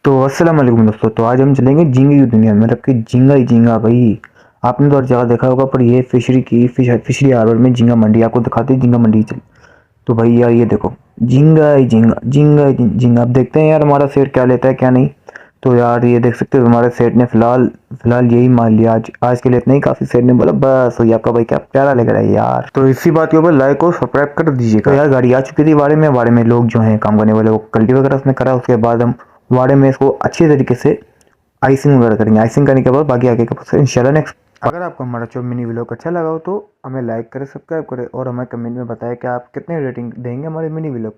तो अस्सलाम वालेकुम दोस्तों। तो आज हम चलेंगे झींगे की दुनिया में, मतलब कि झींगा ही झींगा भाई। आपने तो हर जगह देखा होगा, पर ये फिशरी हार्बर में झींगा मंडी आपको दिखाते हैं। झींगा मंडी चल। तो भाई यार ये देखो, झींगा ही झींगा, झींगा ही झींगा। अब देखते हैं यार हमारा सेठ क्या लेता है क्या नहीं। तो यार ये देख सकते हो, हमारे सेठ ने फिलहाल फिलहाल यही मान लिया। आज आज के लिए इतना ही काफी। सेठ ने बोला बस हो, आपका भाई क्या प्यारा लग रहा है यार। तो इसी बात के ऊपर लाइक और सब्सक्राइब कर दीजिएगा। तो यार गाड़ी आ चुकी थी वाड़े में लोग जो हैं काम करने वाले, वो कल्टी वगैरह उसने करा। उसके बाद हम वाड़े में इसको अच्छे तरीके से आइसिंग वगैरह करेंगे। आइसिंग करने के बाद बाकी आगे का प्रोसेस इंशाल्लाह नेक्स्ट। अगर आपको हमारा जो मिनी व्लॉग अच्छा लगा हो तो हमें लाइक करें, सब्सक्राइब करें और हमें कमेंट में बताएं कि आप कितने रेटिंग देंगे हमारे मिनी व्लॉग।